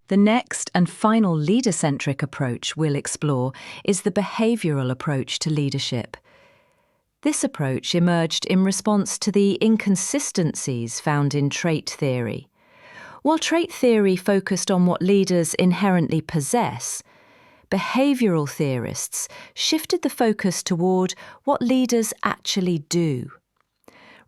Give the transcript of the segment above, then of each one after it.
The next and final leader-centric approach we'll explore is the behavioral approach to leadership. This approach emerged in response to the inconsistencies found in trait theory. While trait theory focused on what leaders inherently possess, behavioral theorists shifted the focus toward what leaders actually do.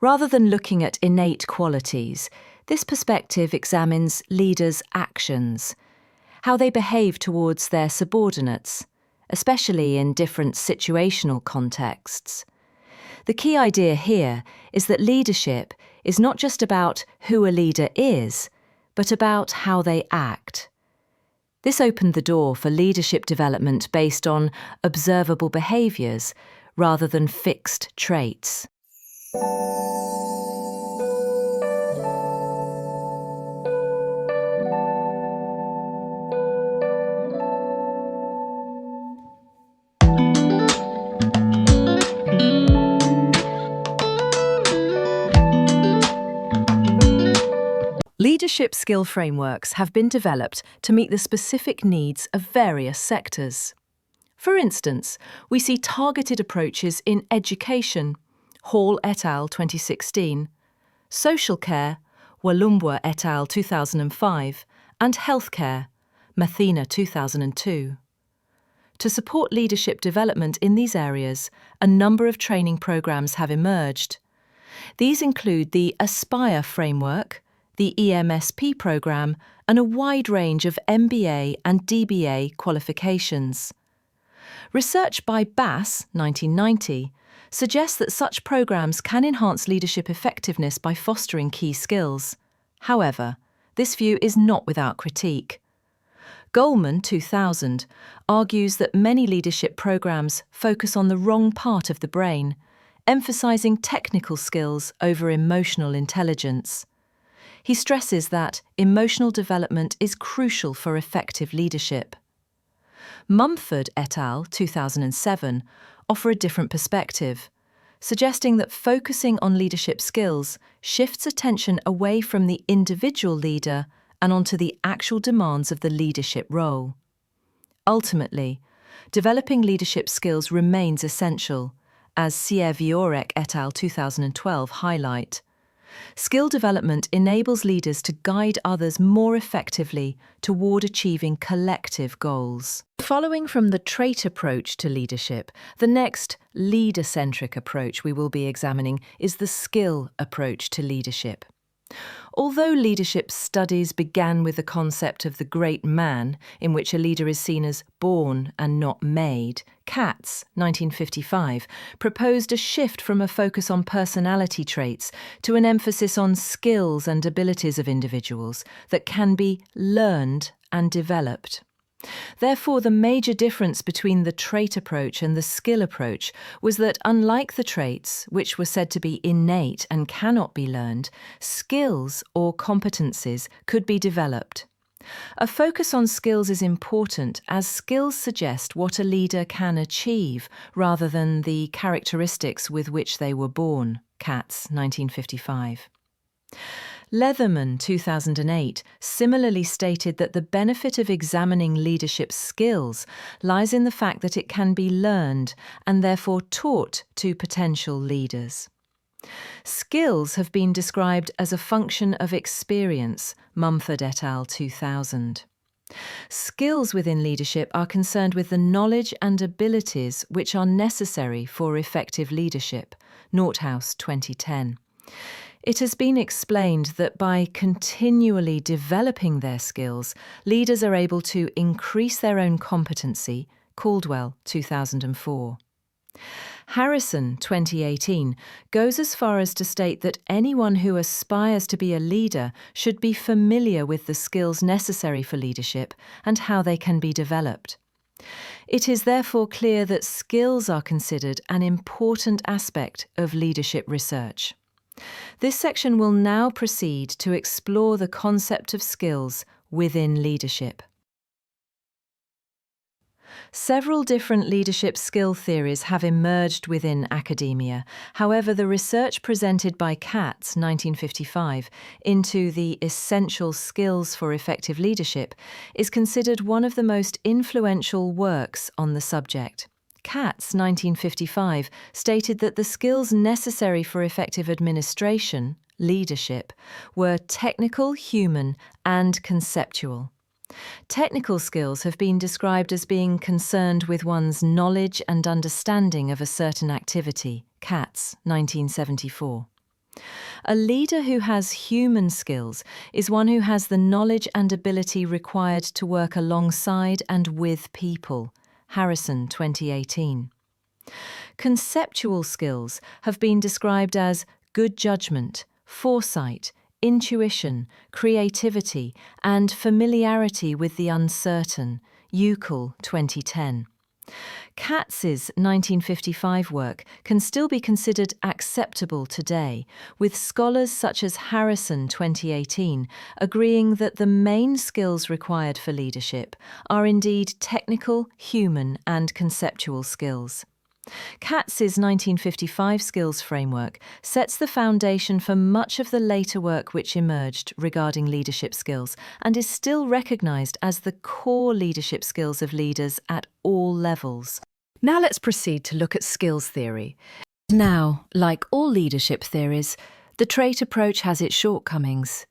Rather than looking at innate qualities, this perspective examines leaders' actions, how they behave towards their subordinates, especially in different situational contexts. The key idea here is that leadership is not just about who a leader is, but about how they act. This opened the door for leadership development based on observable behaviours rather than fixed traits. Leadership skill frameworks have been developed to meet the specific needs of various sectors. For instance, we see targeted approaches in education, Hall et al. 2016, social care, Walumbwa et al. 2005, and healthcare, Mathena 2002. To support leadership development in these areas, a number of training programs have emerged. These include the Aspire framework, the EMSP program, and a wide range of MBA and DBA qualifications. Research by Bass, 1990, suggests that such programs can enhance leadership effectiveness by fostering key skills. However, this view is not without critique. Goldman, 2000, argues that many leadership programs focus on the wrong part of the brain, emphasizing technical skills over emotional intelligence. He stresses that emotional development is crucial for effective leadership. Mumford et al. 2007 offer a different perspective, suggesting that focusing on leadership skills shifts attention away from the individual leader and onto the actual demands of the leadership role. Ultimately, developing leadership skills remains essential, as Sieviorek et al. 2012 highlight. Skill development enables leaders to guide others more effectively toward achieving collective goals. Following from the trait approach to leadership, the next leader-centric approach we will be examining is the skill approach to leadership. Although leadership studies began with the concept of the great man, in which a leader is seen as born and not made, Katz, 1955, proposed a shift from a focus on personality traits to an emphasis on skills and abilities of individuals that can be learned and developed. Therefore, the major difference between the trait approach and the skill approach was that, unlike the traits, which were said to be innate and cannot be learned, skills or competencies could be developed. A focus on skills is important, as skills suggest what a leader can achieve rather than the characteristics with which they were born. Katz, 1955. Leatherman, 2008, similarly stated that the benefit of examining leadership skills lies in the fact that it can be learned and therefore taught to potential leaders. Skills have been described as a function of experience, Mumford et al. 2000. Skills within leadership are concerned with the knowledge and abilities which are necessary for effective leadership, Nordhaus 2010. It has been explained that by continually developing their skills, leaders are able to increase their own competency, Caldwell 2004. Harrison 2018 goes as far as to state that anyone who aspires to be a leader should be familiar with the skills necessary for leadership and how they can be developed. It is therefore clear that skills are considered an important aspect of leadership research. This section will now proceed to explore the concept of skills within leadership. Several different leadership skill theories have emerged within academia. However, the research presented by Katz, 1955, into the essential skills for effective leadership is considered one of the most influential works on the subject. Katz, 1955, stated that the skills necessary for effective administration, leadership, were technical, human, and conceptual. Technical skills have been described as being concerned with one's knowledge and understanding of a certain activity, Katz, 1974. A leader who has human skills is one who has the knowledge and ability required to work alongside and with people, Harrison, 2018. Conceptual skills have been described as good judgment, foresight, intuition, creativity, and familiarity with the uncertain, Uckel 2010. Katz's 1955 work can still be considered acceptable today, with scholars such as Harrison 2018 agreeing that the main skills required for leadership are indeed technical, human, and conceptual skills. Katz's 1955 skills framework sets the foundation for much of the later work which emerged regarding leadership skills and is still recognized as the core leadership skills of leaders at all levels. Now let's proceed to look at skills theory. Now, like all leadership theories, the trait approach has its shortcomings.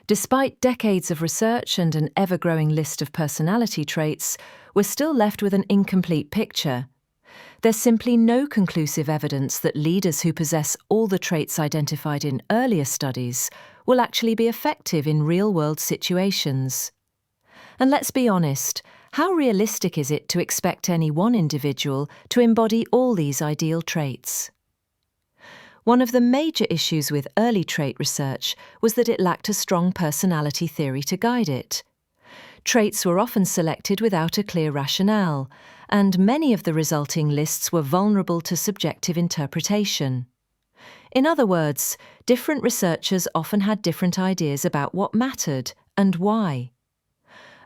Despite decades of research and an ever-growing list of personality traits, we're still left with an incomplete picture. There's simply no conclusive evidence that leaders who possess all the traits identified in earlier studies will actually be effective in real-world situations. And let's be honest, how realistic is it to expect any one individual to embody all these ideal traits? One of the major issues with early trait research was that it lacked a strong personality theory to guide it. Traits were often selected without a clear rationale, and many of the resulting lists were vulnerable to subjective interpretation. In other words, different researchers often had different ideas about what mattered and why.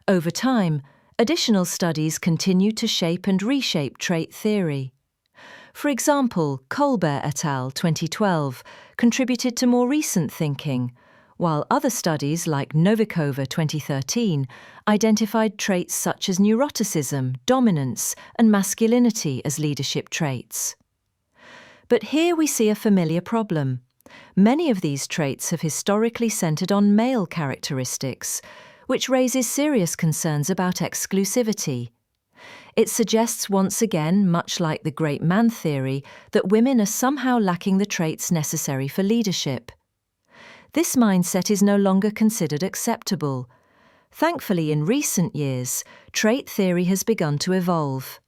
Over time, additional studies continued to shape and reshape trait theory. For example, Colbert et al. 2012 contributed to more recent thinking, while other studies like Novikova 2013 identified traits such as neuroticism, dominance, and masculinity as leadership traits. But here we see a familiar problem. Many of these traits have historically centered on male characteristics, which raises serious concerns about exclusivity. It suggests once again, much like the great man theory, that women are somehow lacking the traits necessary for leadership. This mindset is no longer considered acceptable. Thankfully, in recent years, trait theory has begun to evolve.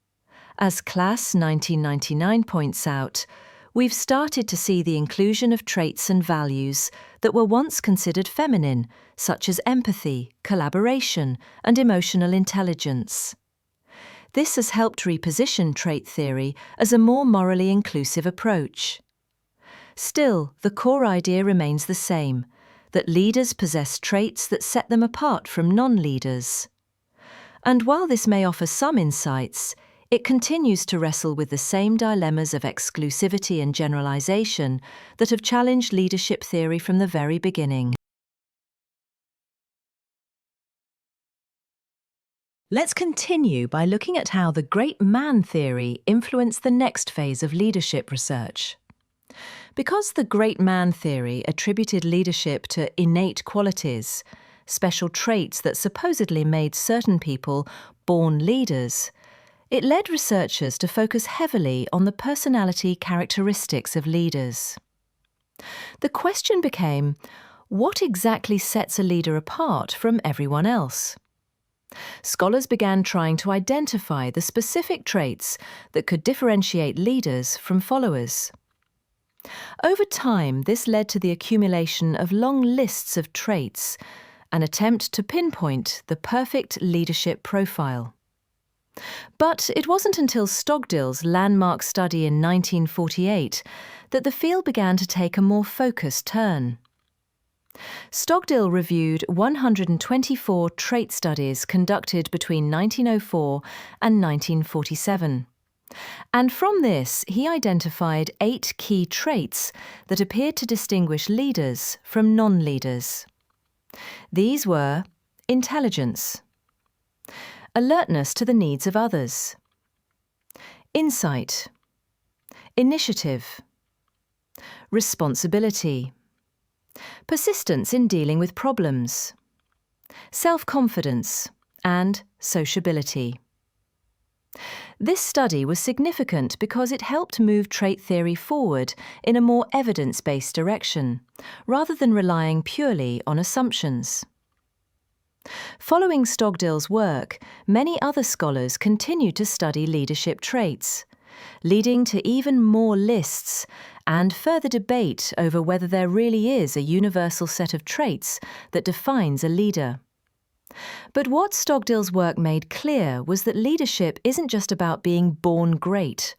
As Class 1999 points out, we've started to see the inclusion of traits and values that were once considered feminine, such as empathy, collaboration, and emotional intelligence. This has helped reposition trait theory as a more morally inclusive approach. Still, the core idea remains the same, that leaders possess traits that set them apart from non-leaders. And while this may offer some insights, it continues to wrestle with the same dilemmas of exclusivity and generalization that have challenged leadership theory from the very beginning. Let's continue by looking at how the great man theory influenced the next phase of leadership research. Because the great man theory attributed leadership to innate qualities, special traits that supposedly made certain people born leaders, it led researchers to focus heavily on the personality characteristics of leaders. The question became, what exactly sets a leader apart from everyone else? Scholars began trying to identify the specific traits that could differentiate leaders from followers. Over time, this led to the accumulation of long lists of traits, an attempt to pinpoint the perfect leadership profile. But it wasn't until Stogdill's landmark study in 1948 that the field began to take a more focused turn. Stogdill reviewed 124 trait studies conducted between 1904 and 1947. And from this, he identified 8 key traits that appeared to distinguish leaders from non-leaders. These were intelligence, alertness to the needs of others, insight, initiative, responsibility, persistence in dealing with problems, self-confidence, and sociability. This study was significant because it helped move trait theory forward in a more evidence-based direction, rather than relying purely on assumptions. Following Stogdill's work, many other scholars continued to study leadership traits, leading to even more lists and further debate over whether there really is a universal set of traits that defines a leader. But what Stogdill's work made clear was that leadership isn't just about being born great.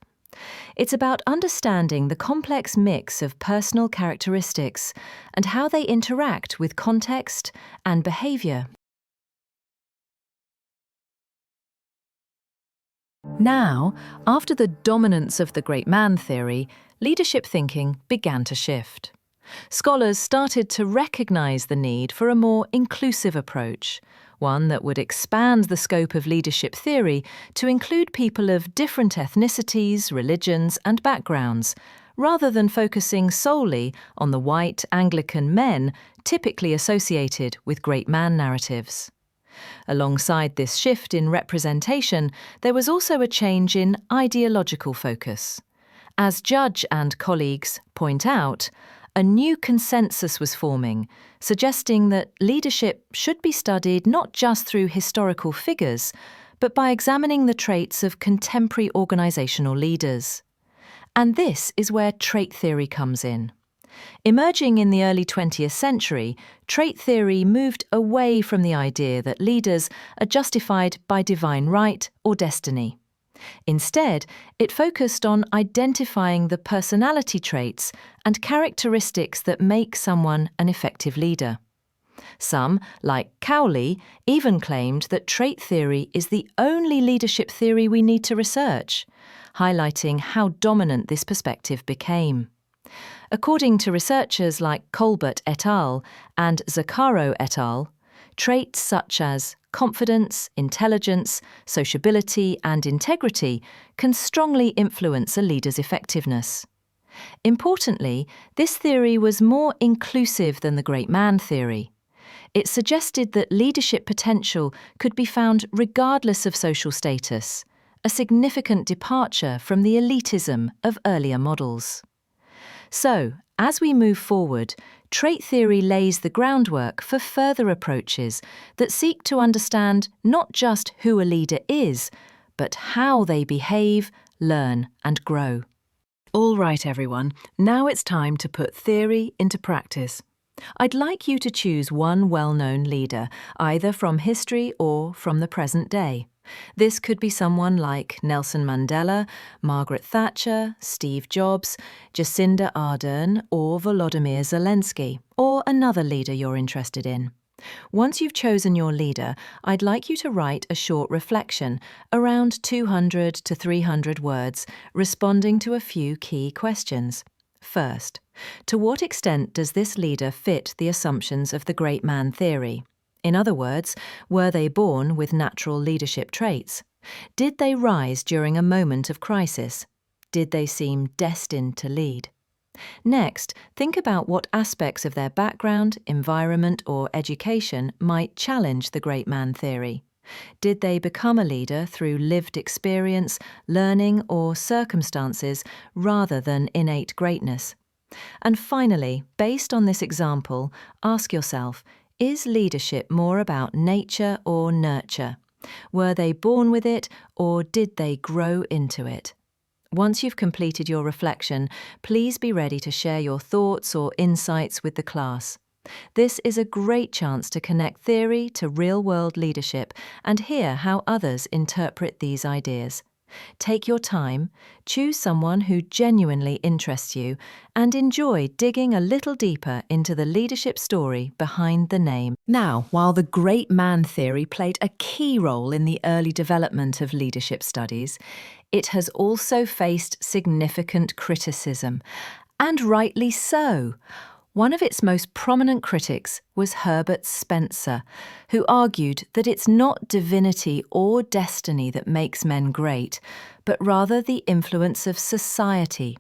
It's about understanding the complex mix of personal characteristics and how they interact with context and behavior. Now, after the dominance of the great man theory, leadership thinking began to shift. Scholars started to recognize the need for a more inclusive approach, one that would expand the scope of leadership theory to include people of different ethnicities, religions, and backgrounds, rather than focusing solely on the white Anglican men typically associated with great man narratives. Alongside this shift in representation, there was also a change in ideological focus. As Judge and colleagues point out, a new consensus was forming, suggesting that leadership should be studied not just through historical figures, but by examining the traits of contemporary organisational leaders. And this is where trait theory comes in. Emerging in the early 20th century, trait theory moved away from the idea that leaders are justified by divine right or destiny. Instead, it focused on identifying the personality traits and characteristics that make someone an effective leader. Some, like Cowley, even claimed that trait theory is the only leadership theory we need to research, highlighting how dominant this perspective became. According to researchers like Colbert et al. And Zaccaro et al., traits such as confidence, intelligence, sociability, and integrity can strongly influence a leader's effectiveness. Importantly, this theory was more inclusive than the great man theory. It suggested that leadership potential could be found regardless of social status, a significant departure from the elitism of earlier models. So, as we move forward, trait theory lays the groundwork for further approaches that seek to understand not just who a leader is, but how they behave, learn, and grow. All right, everyone, now it's time to put theory into practice. I'd like you to choose one well-known leader, either from history or from the present day. This could be someone like Nelson Mandela, Margaret Thatcher, Steve Jobs, Jacinda Ardern, or Volodymyr Zelensky, or another leader you're interested in. Once you've chosen your leader, I'd like you to write a short reflection, around 200 to 300 words, responding to a few key questions. First, to what extent does this leader fit the assumptions of the great man theory? In other words, were they born with natural leadership traits? Did they rise during a moment of crisis? Did they seem destined to lead? Next, think about what aspects of their background, environment, or education might challenge the great man theory. Did they become a leader through lived experience, learning, or circumstances rather than innate greatness? And finally, based on this example, ask yourself, is leadership more about nature or nurture? Were they born with it, or did they grow into it? Once you've completed your reflection, please be ready to share your thoughts or insights with the class. This is a great chance to connect theory to real-world leadership and hear how others interpret these ideas. Take your time, choose someone who genuinely interests you, and enjoy digging a little deeper into the leadership story behind the name. Now, while the great man theory played a key role in the early development of leadership studies, it has also faced significant criticism, and rightly so. One of its most prominent critics was Herbert Spencer, who argued that it's not divinity or destiny that makes men great, but rather the influence of society.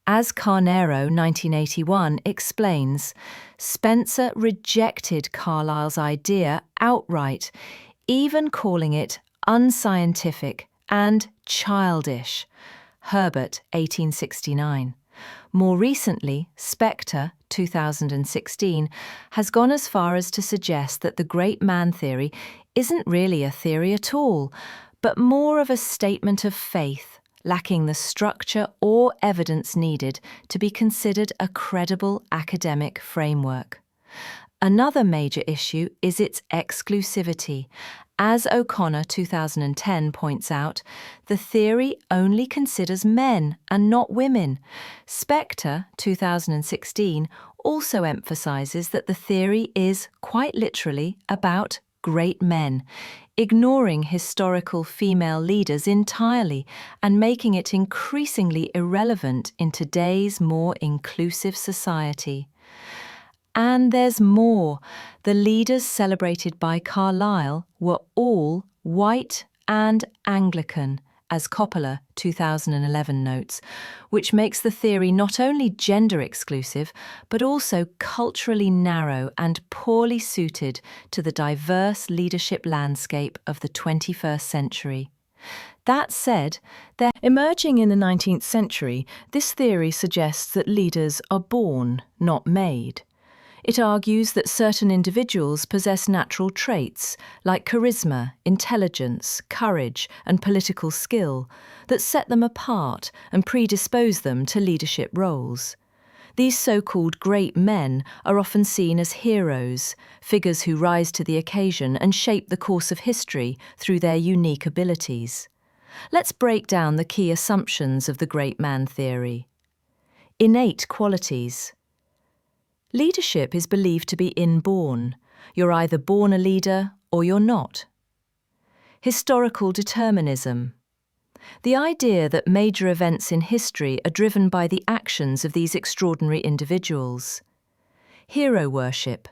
As Carnero, 1981, explains, Spencer rejected Carlyle's idea outright, even calling it unscientific and childish. Herbert, 1869. More recently, Spector, 2016, has gone as far as to suggest that the great man theory isn't really a theory at all, but more of a statement of faith, lacking the structure or evidence needed to be considered a credible academic framework. Another major issue is its exclusivity. As O'Connor 2010 points out, the theory only considers men and not women. Spector 2016 also emphasizes that the theory is quite literally about great men, ignoring historical female leaders entirely and making it increasingly irrelevant in today's more inclusive society. And there's more. The leaders celebrated by Carlyle were all white and Anglican, as Coppola 2011 notes, which makes the theory not only gender exclusive, but also culturally narrow and poorly suited to the diverse leadership landscape of the 21st century. That said, emerging in the 19th century, this theory suggests that leaders are born, not made. It argues that certain individuals possess natural traits, like charisma, intelligence, courage, and political skill, that set them apart and predispose them to leadership roles. These so-called great men are often seen as heroes, figures who rise to the occasion and shape the course of history through their unique abilities. Let's break down the key assumptions of the great man theory. Innate qualities. Leadership is believed to be inborn. You're either born a leader or you're not. Historical determinism. The idea that major events in history are driven by the actions of these extraordinary individuals. Hero worship.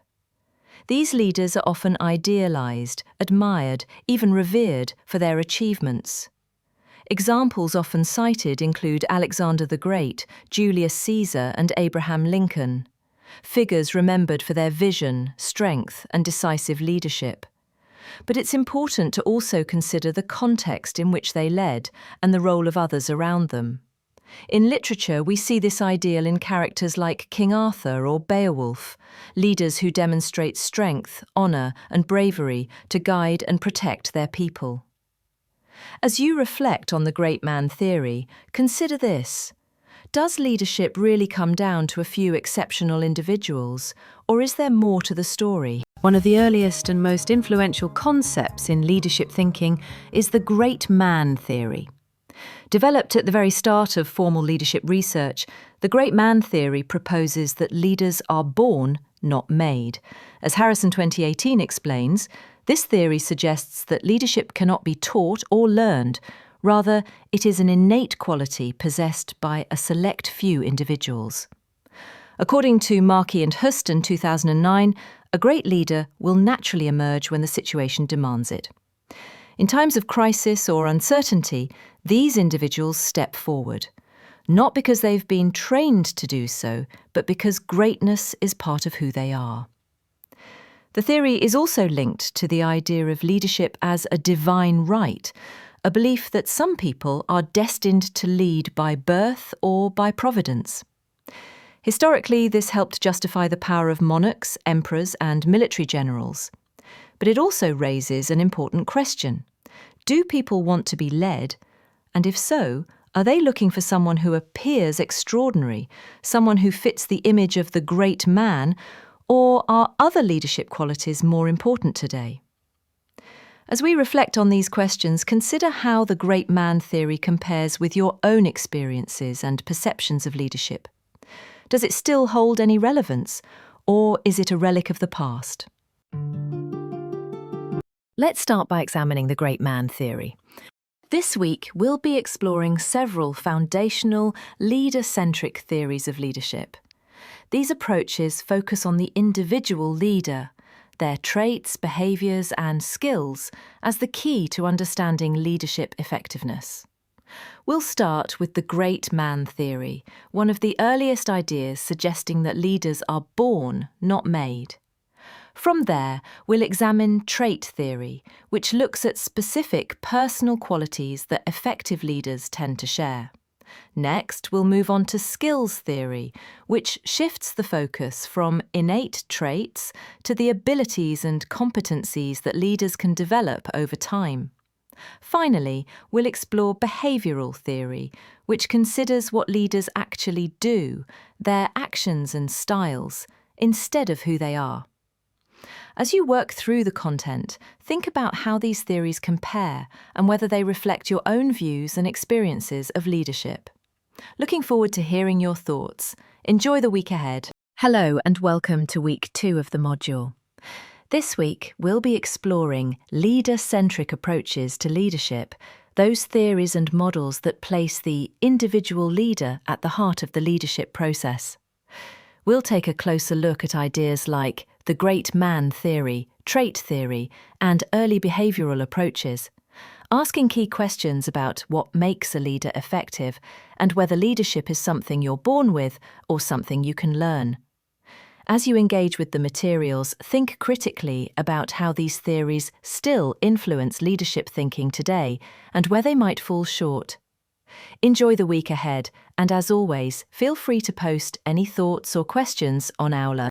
These leaders are often idealized, admired, even revered for their achievements. Examples often cited include Alexander the Great, Julius Caesar, and Abraham Lincoln. Figures remembered for their vision, strength, and decisive leadership. But it's important to also consider the context in which they led and the role of others around them. In literature, we see this ideal in characters like King Arthur or Beowulf, leaders who demonstrate strength, honor, and bravery to guide and protect their people. As you reflect on the great man theory, consider this. Does leadership really come down to a few exceptional individuals, or is there more to the story? One of the earliest and most influential concepts in leadership thinking is the great man theory. Developed at the very start of formal leadership research, the great man theory proposes that leaders are born, not made. As Harrison 2018 explains, this theory suggests that leadership cannot be taught or learned. Rather, it is an innate quality possessed by a select few individuals. According to Markey and Huston 2009, a great leader will naturally emerge when the situation demands it. In times of crisis or uncertainty, these individuals step forward. not because they've been trained to do so, but because greatness is part of who they are. The theory is also linked to the idea of leadership as a divine right, a belief that some people are destined to lead by birth or by providence. Historically, this helped justify the power of monarchs, emperors, and military generals. But it also raises an important question. Do people want to be led? And if so, are they looking for someone who appears extraordinary, someone who fits the image of the great man, or are other leadership qualities more important today? As we reflect on these questions, consider how the great man theory compares with your own experiences and perceptions of leadership. Does it still hold any relevance, or is it a relic of the past? Let's start by examining the great man theory. This week, we'll be exploring several foundational, leader-centric theories of leadership. These approaches focus on the individual leader, their traits, behaviours, and skills as the key to understanding leadership effectiveness. We'll start with the great man theory, one of the earliest ideas suggesting that leaders are born, not made. From there, we'll examine trait theory, which looks at specific personal qualities that effective leaders tend to share. Next, we'll move on to skills theory, which shifts the focus from innate traits to the abilities and competencies that leaders can develop over time. Finally, we'll explore behavioural theory, which considers what leaders actually do, their actions and styles, instead of who they are. As you work through the content, think about how these theories compare and whether they reflect your own views and experiences of leadership. Looking forward to hearing your thoughts. Enjoy the week ahead. Hello and welcome to week 2 of the module. This week, we'll be exploring leader-centric approaches to leadership, those theories and models that place the individual leader at the heart of the leadership process. We'll take a closer look at ideas like the great man theory, trait theory, and early behavioural approaches, asking key questions about what makes a leader effective and whether leadership is something you're born with or something you can learn. As you engage with the materials, think critically about how these theories still influence leadership thinking today and where they might fall short. Enjoy the week ahead, and as always, feel free to post any thoughts or questions on Aula.